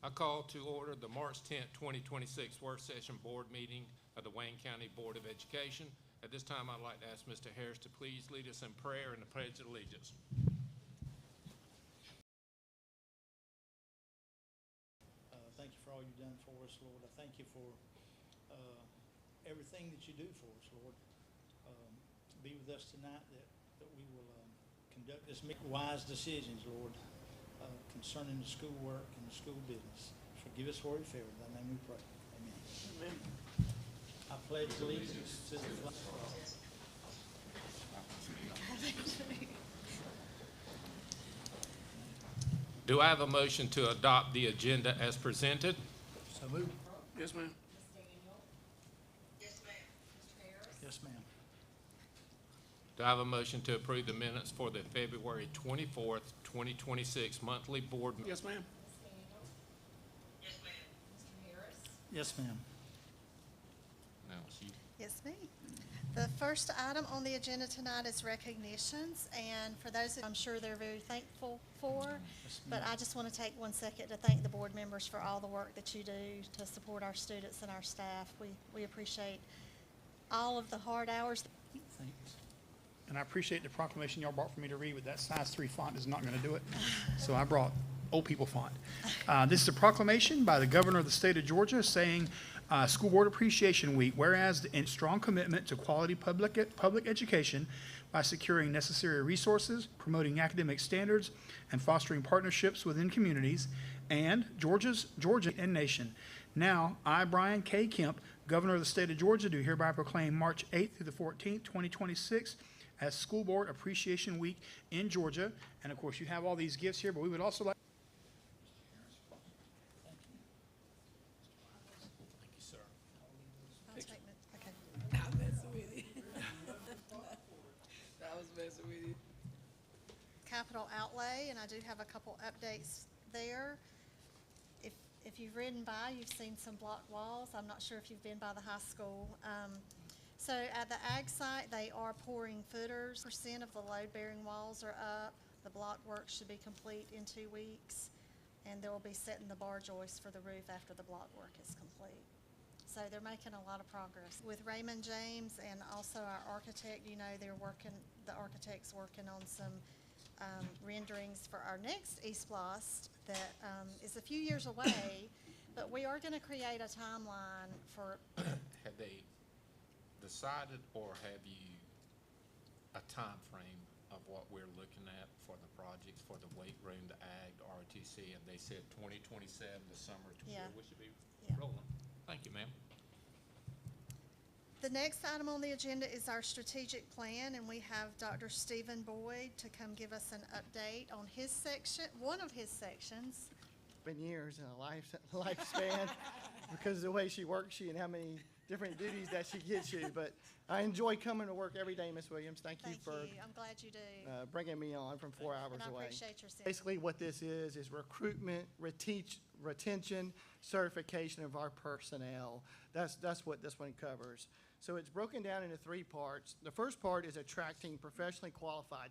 I call to order the March 10th, 2026 work session board meeting of the Wayne County Board of Education. At this time, I'd like to ask Mr. Harris to please lead us in prayer and the pledge of allegiance. Thank you for all you've done for us, Lord. I thank you for everything that you do for us, Lord. Be with us tonight that we will conduct this, make wise decisions, Lord, concerning the schoolwork and the school business. Forgive us where we fail. In thy name we pray. Amen. Amen. I pledge allegiance to the flag. Do I have a motion to adopt the agenda as presented? So moved. Yes, ma'am. Ms. Daniel? Yes, ma'am. Mr. Harris? Yes, ma'am. Do I have a motion to approve the minutes for the February 24th, 2026 monthly board meeting? Yes, ma'am. Ms. Daniel? Yes, ma'am. Mr. Harris? Yes, ma'am. Now it's you. Yes, me. The first item on the agenda tonight is recognitions, and for those I'm sure they're very thankful for, Yes, but ma'am. I just want to take 1 second to thank the board members for all the work that you do to support our students and our staff. We appreciate all of the hard hours. Thanks. And I appreciate the proclamation y'all brought for me to read, but that size 3 font is not going to do it. So I brought old people font. This is a proclamation by the governor of the state of Georgia saying, School Board Appreciation Week, whereas in strong commitment to quality public education by securing necessary resources, promoting academic standards, and fostering partnerships within communities, and Georgia and nation. Now, I, Brian K. Kemp, governor of the state of Georgia, do hereby proclaim March 8th through the 14th, 2026, as School Board Appreciation Week in Georgia. And of course, you have all these gifts here, but we would also like Thank you, sir. Okay. I messing with you. That was messing with you. Capital outlay, and I do have a couple updates there. If you've ridden by, you've seen some block walls. I'm not sure if you've been by the high school. So at the ag site, they are pouring footers. % of the load-bearing walls are up. The block work should be complete in 2 weeks, and they will be setting the bar joists for the roof after the block work is complete. So they're making a lot of progress. With Raymond James and also our architect, the architect's working on some renderings for our next East Blast that is a few years away, but we are going to create a timeline for. Have they decided, or have you a time frame of what we're looking at for the projects for the weight room, the ag, the ROTC? And they said 2027, the summer, Yeah. we should be Yeah. rolling. Thank you, ma'am. The next item on the agenda is our strategic plan, and we have Dr. Stephen Boyd to come give us an update on his section, one of his sections. Been years in a lifespan because of the way she works you and how many different duties that she gets you. But I enjoy coming to work every day, Ms. Williams. Thank you for I'm glad you do. bringing me on from 4 hours And I away. appreciate your service. Basically, what this is recruitment, retention, certification of our personnel. That's what this one covers. So it's broken down into 3 parts. The first part is attracting professionally qualified.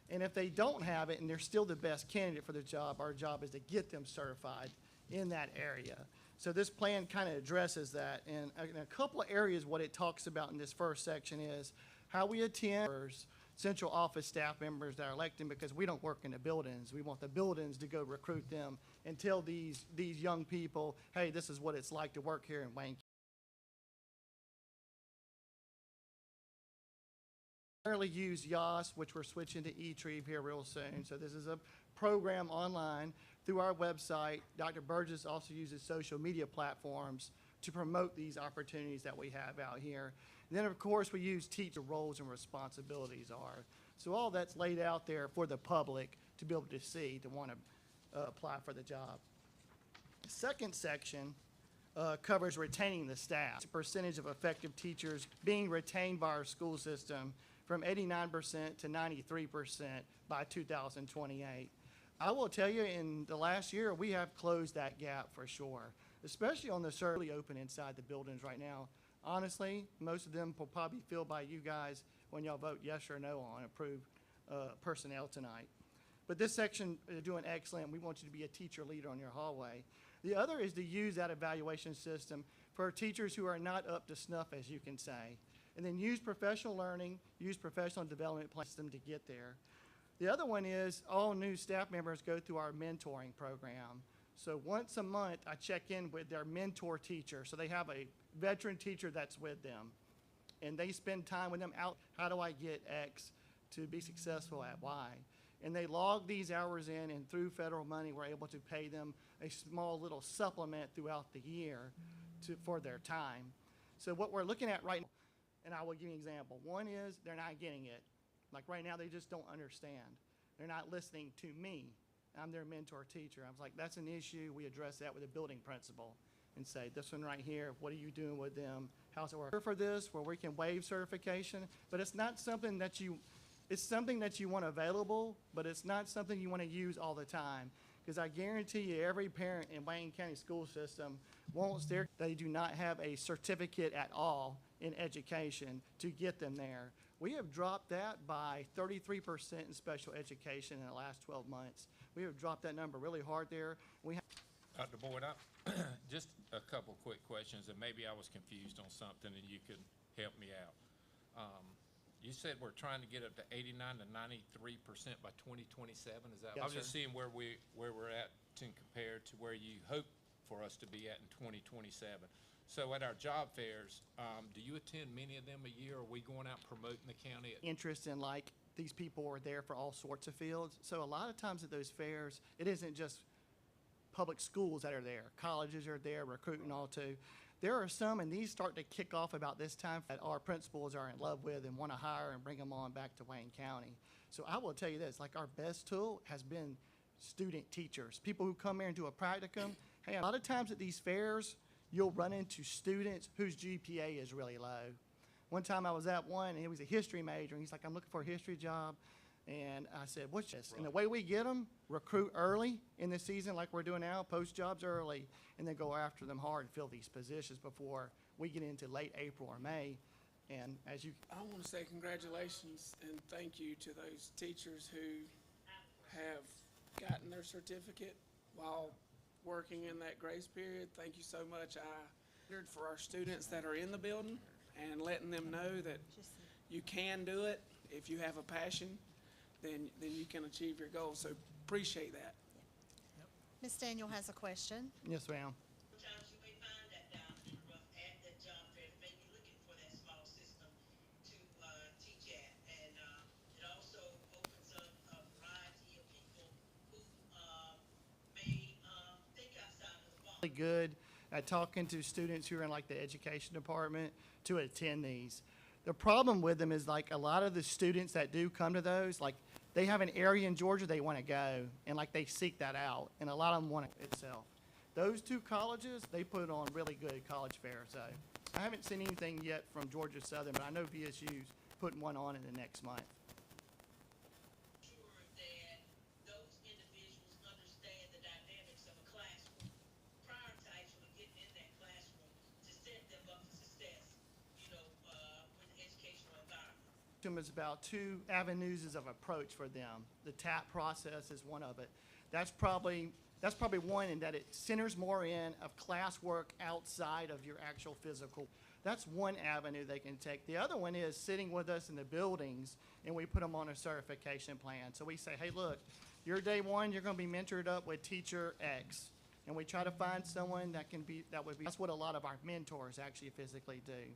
And if they don't have it and they're still the best candidate for the job, our job is to get them certified in that area. So this plan kind of addresses that. And in a couple of areas, what it talks about in this first section is how we attend central office staff members that are elected, because we don't work in the buildings. We want the buildings to go recruit them and tell these young people, hey, this is what it's like to work here in Wayne. Currently use YAS, which we're switching to eTrieve here real soon. So this is a program online through our website. Dr. Burgess also uses social media platforms to promote these opportunities that we have out here. And then, of course, we use teacher roles and responsibilities are. So all that's laid out there for the public to be able to see, to want to apply for the job. The second section covers retaining the staff. It's a percentage of effective teachers being retained by our school system from 89% to 93% by 2028. I will tell you, in the last year, we have closed that gap for sure, especially on the survey open inside the buildings right now. Honestly, most of them will probably be filled by you guys when y'all vote yes or no on approved personnel tonight. But this section is doing excellent. We want you to be a teacher leader on your hallway. The other is to use that evaluation system for teachers who are not up to snuff, as you can say. And then use professional learning, use professional development plan system to get there. The other one is all new staff members go through our mentoring program. So once a month, I check in with their mentor teacher. So they have a veteran teacher that's with them. And they spend time with them out, how do I get X to be successful at Y? And they log these hours in, and through federal money, we're able to pay them a small little supplement throughout the year for their time. So what we're looking at right now, and I will give you an example. One is they're not getting it. Like right now, they just don't understand. They're not listening to me. I'm their mentor teacher. I was like, that's an issue. We address that with a building principal and say, this one right here, what are you doing with them? How's it work for this, where we can waive certification? But it's not something that it's something that you want available, but it's not something you want to use all the time. Because I guarantee you, every parent in Wayne County school system wants they do not have a certificate at all in education to get them there. We have dropped that by 33% in special education in the last 12 months. We have dropped that number really hard there. Dr. Boyd, just a couple quick questions, and maybe I was confused on something and you could help me out. You said we're trying to get up to 89 to 93% by 2027, is that? Yes, I was just sir. seeing where we're at compared to where you hope for us to be at in 2027. So at our job fairs, do you attend many of them a year? Are we going out promoting the county? Interest in, like, these people are there for all sorts of fields. So a lot of times at those fairs, it isn't just public schools that are there. Colleges are there, recruiting all too. There are some, and these start to kick off about this time, that our principals are in love with and want to hire and bring them on back to Wayne County. So I will tell you this, like, our best tool has been student teachers, people who come here and do a practicum. Hey, a lot of times at these fairs, you'll run into students whose GPA is really low. One time I was at one, and he was a history major, and he's like, I'm looking for a history job. And I said, what's this? And the way we get them, recruit early in the season like we're doing now, post jobs early, and then go after them hard and fill these positions before we get into late April or May. And as you, I want to say congratulations and thank you to those teachers who have gotten their certificate while working in that grace period. Thank you so much. I heard for our students that are in the building and letting them know that you can do it. If you have a passion, then you can achieve your goals. So appreciate that. Ms. Daniel has a question. yes, ma'am. Sometimes you may find that down in the rough at that job fair, that may be looking for that small system to teach at. And it also opens up a variety of people who may think outside of the box. Really good at talking to students who are in like the education department to attend these. The problem with them is like a lot of the students that do come to those, like they have an area in Georgia they want to go, and like they seek that out, and a lot of them want it itself. Those two colleges, they put on really good college fairs. So I haven't seen anything yet from Georgia Southern, but I know VSU's putting one on in the next month. Sure that those individuals understand the dynamics of a classroom prior to actually getting in that classroom to set them up for success, with the educational environment. Is about two avenues of approach for them. The TAP process is one of it. That's probably one in that it centers more in of classwork outside of your actual physical. That's one avenue they can take. The other one is sitting with us in the buildings, and we put them on a certification plan. So we say, hey, look, your day one, you're going to be mentored up with teacher X. And we try to find someone that's what a lot of our mentors actually physically do.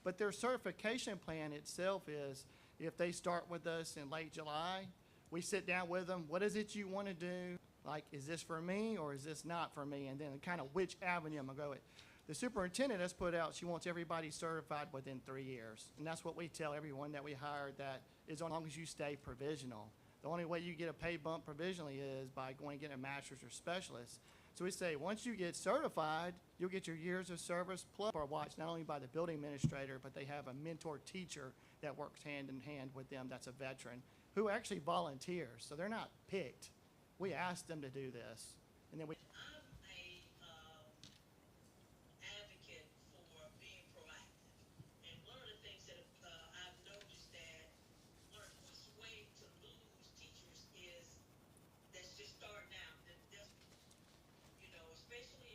But their certification plan itself is, if they start with us in late July, we sit down with them, what is it you want to do? Like, is this for me or is this not for me? And then kind of which avenue I'm going to go with. The superintendent has put out, she wants everybody certified within 3 years. And that's what we tell everyone that we hire, that as long as you stay provisional. The only way you get a pay bump provisionally is by going and getting a master's or specialist. So we say, once you get certified, you'll get your years of service plus are watched not only by the building administrator, but they have a mentor teacher that works hand in hand with them that's a veteran who actually volunteers. So they're not picked. We ask them to do this. And then we I'm a advocate for being proactive. And one of the things that I've noticed that one of the way to lose teachers is that's just starting out. Especially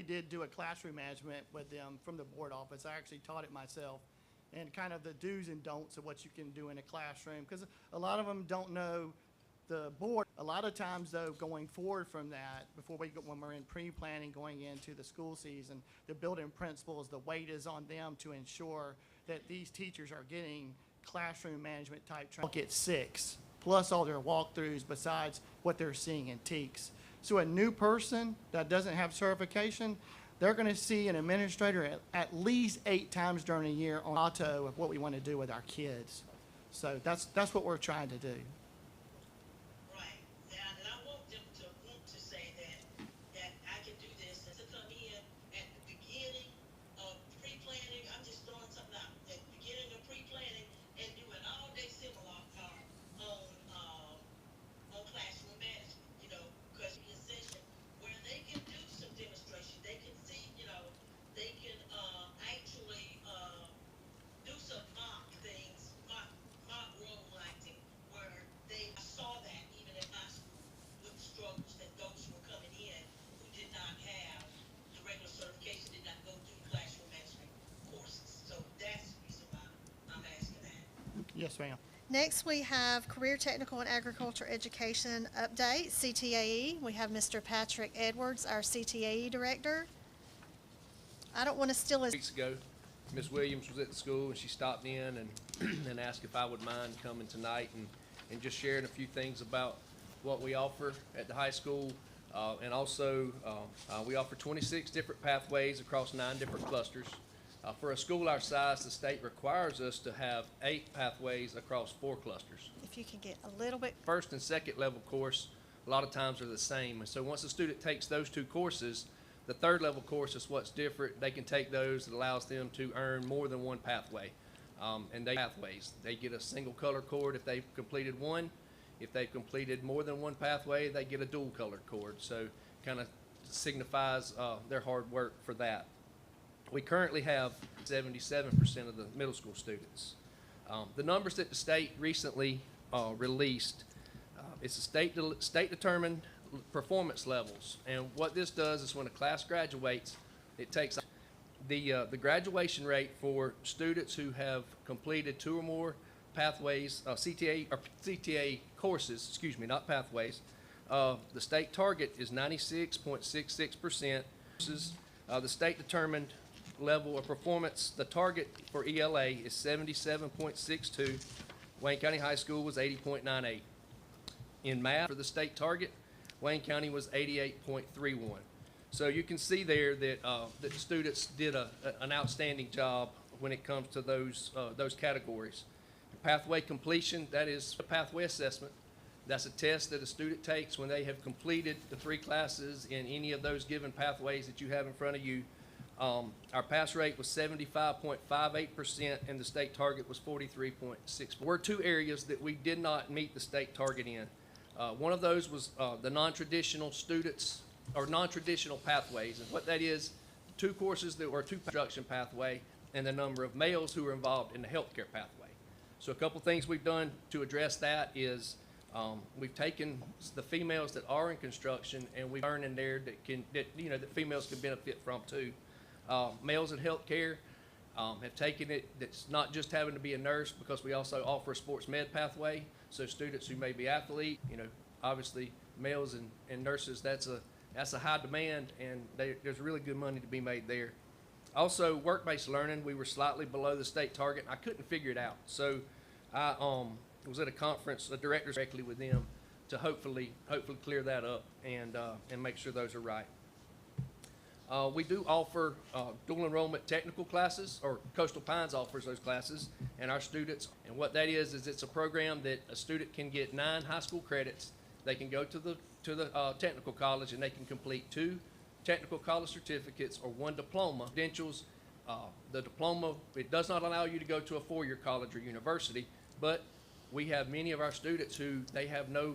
did do a classroom management with them from the board office. I actually taught it myself, and kind of the do's and don'ts of what you can do in a classroom, because a lot of them don't know the board. A lot of times, though, going forward from that, when we're in pre-planning going into the school season, the building principals, the weight is on them to ensure that these teachers are getting classroom management type training. Get 6, plus all their walkthroughs besides what they're seeing in TEKS. So a new person that doesn't have certification, they're going to see an administrator at least 8 times during the year on motto of what we want to do with our kids. So that's what we're trying to do. Right. And I want them to want to say that I can do this, and to come in at the beginning of pre-planning. I'm just throwing something out. At the beginning of pre-planning and do an all-day seminar on classroom management, you know, because be a session where they can do some demonstration. They can see, you know, they can actually do some mock things, mock role acting, where they saw that even in high school with the struggles that those who were coming in who did not have the regular certification, did not go through classroom management courses. So that's the reason why I'm asking that. Yes, ma'am. Next, we have Career Technical and Agriculture Education Update, CTAE. We have Mr. Patrick Edwards, our CTAE Director. I don't want to steal his... Weeks ago, Ms. Williams was at the school, and she stopped in and asked if I would mind coming tonight and just sharing a few things about what we offer at the high school. And also, we offer 26 different pathways across 9 different clusters. For a school our size, the state requires us to have 8 pathways across 4 clusters. If you can get a little bit... First and second level course, a lot of times are the same. And so once a student takes those 2 courses, the third level course is what's different. They can take those. It allows them to earn more than 1 pathway. And they pathways. They get a single color cord if they've completed 1. If they've completed more than 1 pathway, they get a dual colored cord. So kind of signifies their hard work for that. We currently have 77% of the middle school students. The numbers that the state recently released, it's a state-determined performance levels. And what this does is when a class graduates, it takes the graduation rate for students who have completed 2 or more pathways, CTA courses, excuse me, not pathways. The state target is 96.66%. The state-determined level of performance, the target for ELA is 77.62. Wayne County High School was 80.98. In math, for the state target, Wayne County was 88.31. So you can see there that that the students did an outstanding job when it comes to those categories. Pathway completion, that is a pathway assessment. That's a test that a student takes when they have completed the 3 classes in any of those given pathways that you have in front of you. Our pass rate was 75.58%, and the state target was 43.6. There were 2 areas that we did not meet the state target in. One of those was the non-traditional students, or non-traditional pathways. And what that is, 2 courses that were 2 construction pathway, and the number of males who were involved in the healthcare pathway. So a couple things we've done to address that is we've taken the females that are in construction, and we've learned in there that females can benefit from too. Males in healthcare have taken it, that's not just having to be a nurse, because we also offer a sports med pathway. So students who may be athlete, obviously males and nurses, that's a high demand, and there's really good money to be made there. Also, work-based learning, we were slightly below the state target, and I couldn't figure it out. So I was at a conference, a director directly with them, to hopefully clear that up and make sure those are right. We do offer dual enrollment technical classes, or Coastal Pines offers those classes, and our students, and what that is it's a program that a student can get 9 high school credits. They can go to the technical college, and they can complete 2 technical college certificates or 1 diploma. Credentials, the diploma, it does not allow you to go to a 4-year college or university, but we have many of our students who they have no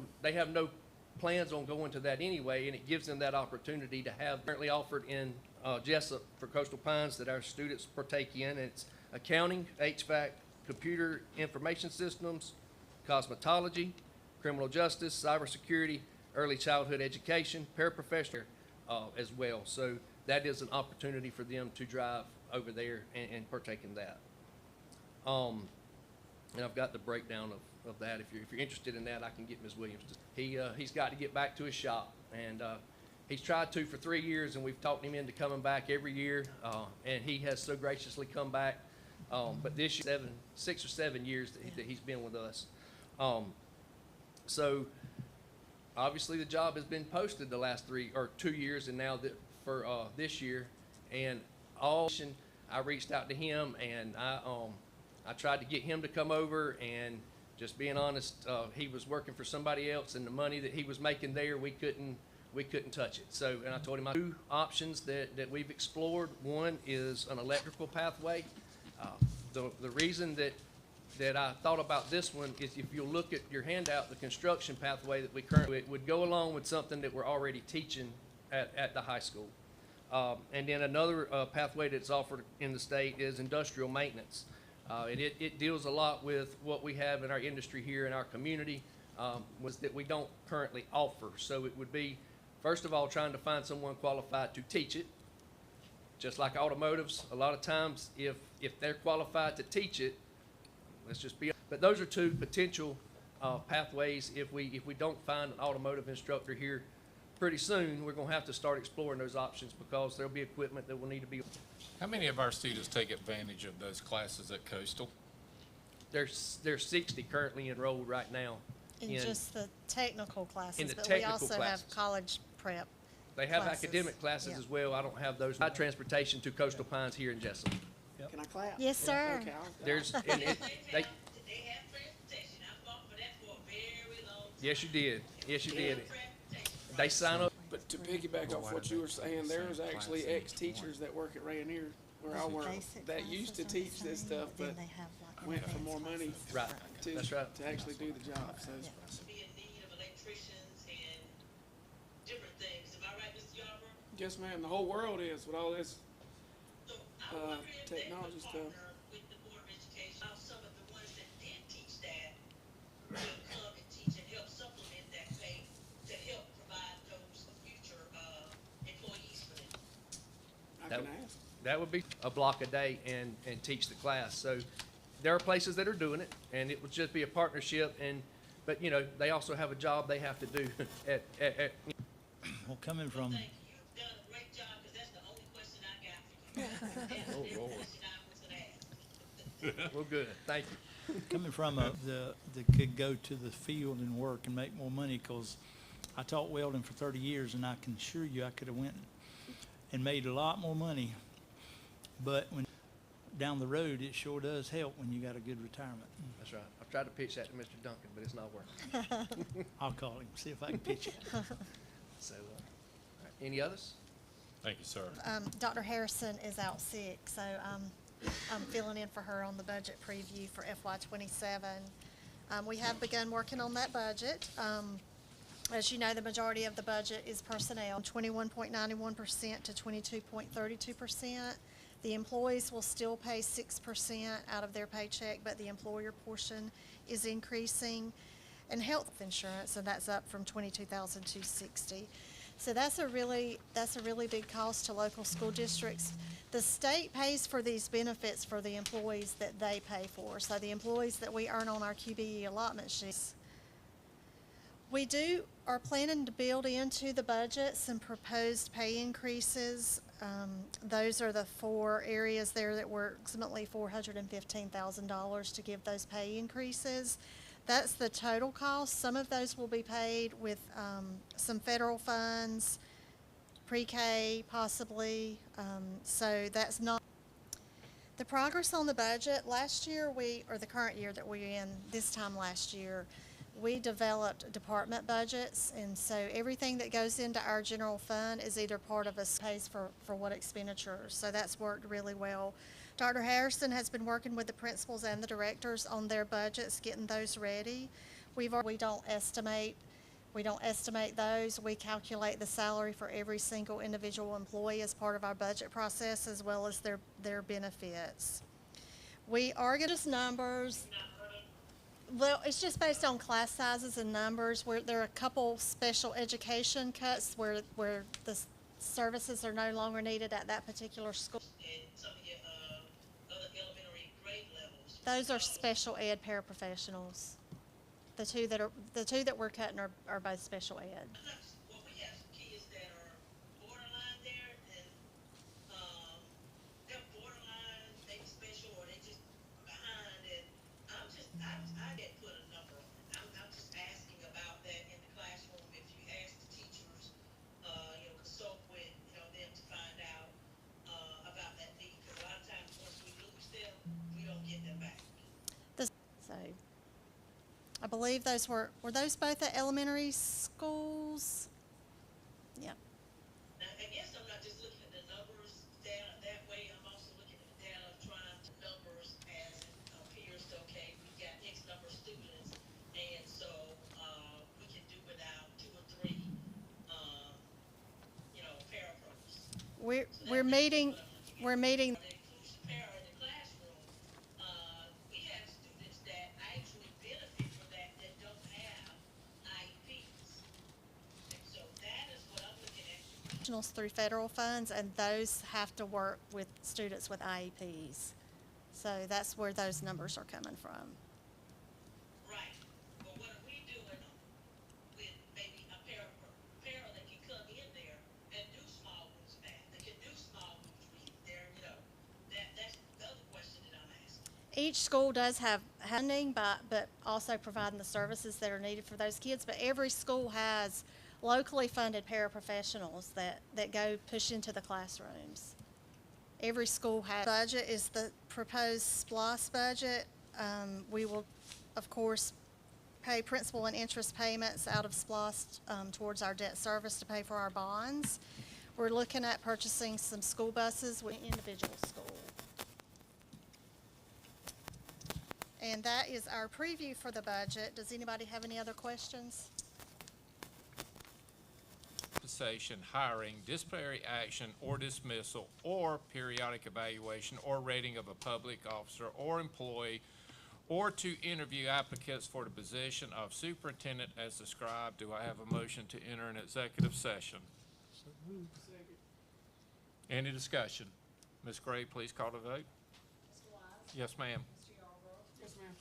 plans on going to that anyway, and it gives them that opportunity to have currently offered in Jessup for Coastal Pines that our students partake in. It's accounting, HVAC, computer information systems, cosmetology, criminal justice, cybersecurity, early childhood education, paraprofessional as well. So that is an opportunity for them to drive over there and partake in that. And I've got the breakdown of that. If you're interested in that, I can get Ms. Williams to. He's got to get back to his shop, and he's tried to for 3 years, and we've talked him into coming back every year, and he has so graciously come back. But this year, 6 or 7 years that he's been with us. So obviously the job has been posted the last 2 years, and now for this year, and I reached out to him, and I tried to get him to come over, and just being honest, he was working for somebody else, and the money that he was making there, we couldn't touch it. So, and I told him 2 options that we've explored. One is an electrical pathway. The reason that I thought about this one is if you'll look at your handout, the construction pathway that we currently, it would go along with something that we're already teaching at the high school. And then another pathway that's offered in the state is industrial maintenance. It deals a lot with what we have in our industry here in our community, was that we don't currently offer. So it would be, first of all, trying to find someone qualified to teach it. Just like automotives, a lot of times if they're qualified to teach it, let's just be, but those are 2 potential pathways. If we don't find an automotive instructor here pretty soon, we're gonna have to start exploring those options because there'll be equipment that will need to be. How many of our students take advantage of those classes at Coastal? There's 60 currently enrolled right now. In just the technical classes, in the but we technical also classes. have college prep. They have classes. academic classes Yeah. as well. I don't have those. My transportation to Coastal Pines here in Jessup. Can I clap? Yes, sir. Okay, There's, and They they, have transportation. I fought for that for a very long time. yes, you did. Yes, you did. Transportation. They sign up. But to piggyback off what you were saying, there's actually ex-teachers that work at Rainier, where I work, Basic that used to classes are the teach this same, stuff, then but they have like went for advanced more money classes. Right. to, That's right. to actually do the job, so. Yeah. Be in need of electricians and different things. Am I right, Mr. Yarborough? Yes, ma'am, the whole world is with all this. So I wonder if they Technology could stuff. partner with the Board of Education, how some of the ones that did teach that will come and teach and help supplement that pay to help provide those future, employees for them. I That- can ask. That would be a block a day and teach the class. So there are places that are doing it, and it would just be a partnership. But they also have a job they have to do at Well, coming from, Thank you. You've done a great job, because that's the only question I got for you. That's the question I was gonna ask. well, good. Thank you. coming from that could go to the field and work and make more money, because I taught welding for 30 years, and I can assure you I could have went and made a lot more money. But when down the road, it sure does help when you got a good retirement. That's right. I've tried to pitch that to Mr. Duncan, but it's not working. I'll call him, see if I can pitch it. So, all right. Any others? Thank you, sir. Dr. Harrison is out sick, so I'm filling in for her on the budget preview for FY '27. We have begun working on that budget. As you know, the majority of the budget is personnel, 21.91% to 22.32%. The employees will still pay 6% out of their paycheck, but the employer portion is increasing. And health insurance, and that's up from $22,260. So that's a really big cost to local school districts. The state pays for these benefits for the employees that they pay for. So the employees that we earn on our QBE allotment sheets. We are planning to build into the budget some proposed pay increases. Those are the 4 areas there that were approximately $415,000 to give those pay increases. That's the total cost. Some of those will be paid with some federal funds, pre-K possibly. So that's not. The progress on the budget, last year or the current year that we're in, this time last year, we developed department budgets, and so everything that goes into our general fund is either part of us pays for what expenditures. So that's worked really well. Dr. Harrison has been working with the principals and the directors on their budgets, getting those ready. We don't estimate those. We calculate the salary for every single individual employee as part of our budget process, as well as their benefits. We are getting numbers. Well, it's just based on class sizes and numbers. Where there are a couple special education cuts where the services are no longer needed at that particular school. And some of your, other elementary grade levels. Those are because- special ed paraprofessionals. The two that we're cutting are both special ed. Well, we have some kids that are borderline there, and, they're borderline, maybe special, or they just behind, and I didn't put a number on it. I'm just asking about that in the classroom, if you ask the teachers, consult with, them to find out, about that need, because a lot of times, once we lose them, we don't get them back. So, I believe those were those both at elementary schools? Yeah. Now, I guess I'm not just looking at the numbers data that way, I'm also looking at the data, trying to numbers as it appears to, okay, we've got X number of students, and so, we can do without 2 or 3, parapros. We're So we're that's meeting what I'm looking at. we're meeting For the inclusion para in the classroom, we have students that actually benefit from that don't have IEPs. And so that is what I'm looking at. professionals through federal funds, and those have to work with students with IEPs. So that's where those numbers are coming from. Right, but what are we doing with maybe a para that can come in there and do small groups math, that can do small groups reading, that's the other question that I'm asking. Each school does have funding, but also providing the services that are needed for those kids. But every school has locally funded paraprofessionals that go push into the classrooms. Every school has. Budget is the proposed SPLOST budget. We will, of course, pay principal and interest payments out of SPLOST towards our debt service to pay for our bonds. We're looking at purchasing some school buses with individual school. And that is our preview for the budget. Does anybody have any other questions? Compensation, hiring, disciplinary action or dismissal, or periodic evaluation or rating of a public officer or employee, or to interview applicants for the position of superintendent as described. Do I have a motion to enter an executive session? Any discussion? Ms. Gray, please call the vote. Yes, ma'am. Yes, ma'am.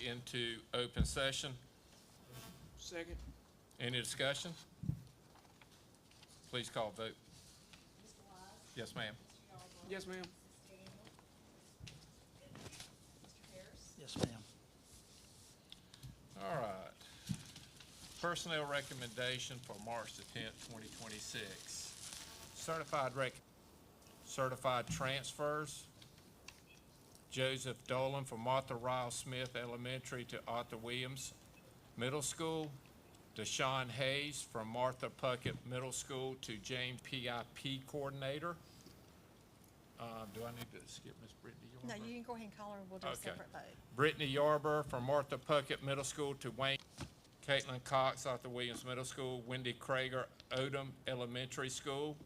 into open session. Second. Any discussion? Please call vote. Yes, ma'am. Yes, ma'am. Yes, ma'am. All right. Personnel recommendation for March the 10th, 2026. Certified transfers. Joseph Dolan from Martha Ryle Smith Elementary to Arthur Williams Middle School. Deshaun Hayes from Martha Puckett Middle School to James PIP Coordinator. Do I need to skip Ms. Brittany No, Yarber? you can go ahead and call her, and we'll do a Okay. separate vote. Brittany Yarber from Martha Puckett Middle School to Wayne. Caitlin Cox, Arthur Williams Middle School. Wendy Krager, Odom Elementary School.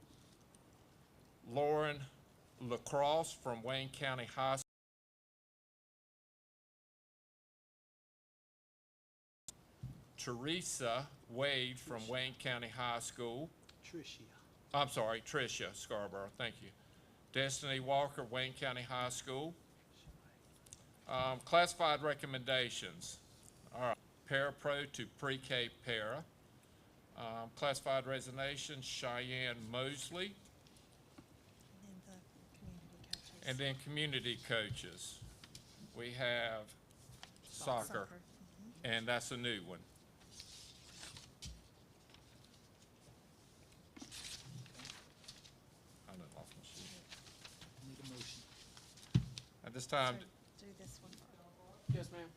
Lauren LaCrosse from Wayne County High School. Teresa Wade from Wayne County High School. Tricia Scarborough, thank you. Destiny Walker, Wayne County High School. Classified recommendations. All right, Parapro to Pre-K Para. Classified resignation, Cheyenne Mosley. And then the community coaches. And then community coaches. We have soccer, and that's a new one. I done lost my sheet. Need a motion. At this time, So do this one first. Yes, ma'am.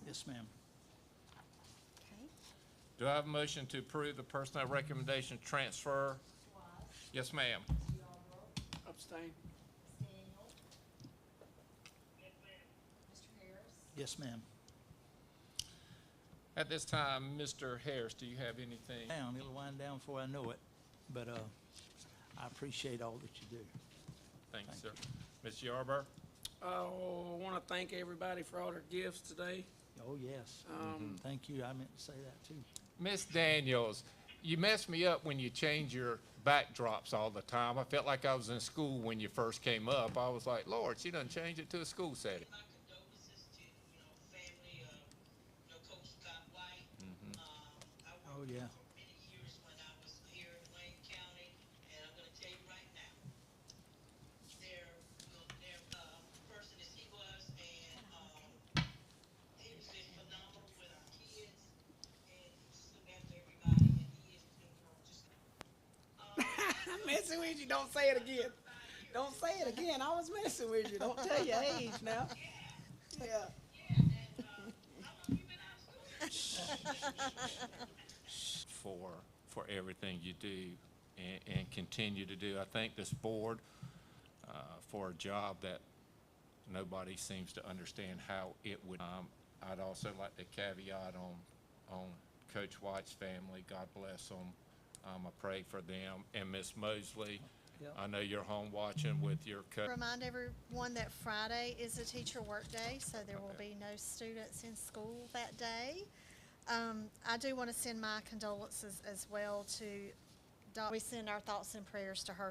Yes, ma'am. Okay. do I have a motion to approve the personnel recommendation transfer? Yes, ma'am. Abstain. Yes, ma'am. At this time, Mr. Harris, do you have anything? Down, it'll wind down before I know it, but, I appreciate all that you do. Thank you, sir. Ms. Yarber? I want to thank everybody for all their gifts today. Oh, yes. Thank you. I meant to say that too. Ms. Daniels, you mess me up when you change your backdrops all the time. I felt like I was in school when you first came up. I was like, Lord, she done changed it to a school setting. My condolences to, family of, Coach Scott White. I Oh, worked yeah. for many years when I was here in Wayne County, and I'm gonna tell you right now, their person as he was, and, he was just phenomenal with our kids, and he just looked after everybody, and he is doing just. I'm messing with you. Don't say it again. Don't say it again. I was messing with you. Don't tell your age now. Yeah. For everything you do and continue to do. I thank this board for a job that nobody seems to understand how it would. I'd also like to caveat on Coach White's family. God bless them. I pray for them. And Miss Mosley, Yep. I know you're home watching with your coach. Remind everyone that Friday is a teacher workday, so there will be no students in school that day. I do want to send my condolences as well to we send our thoughts and prayers to her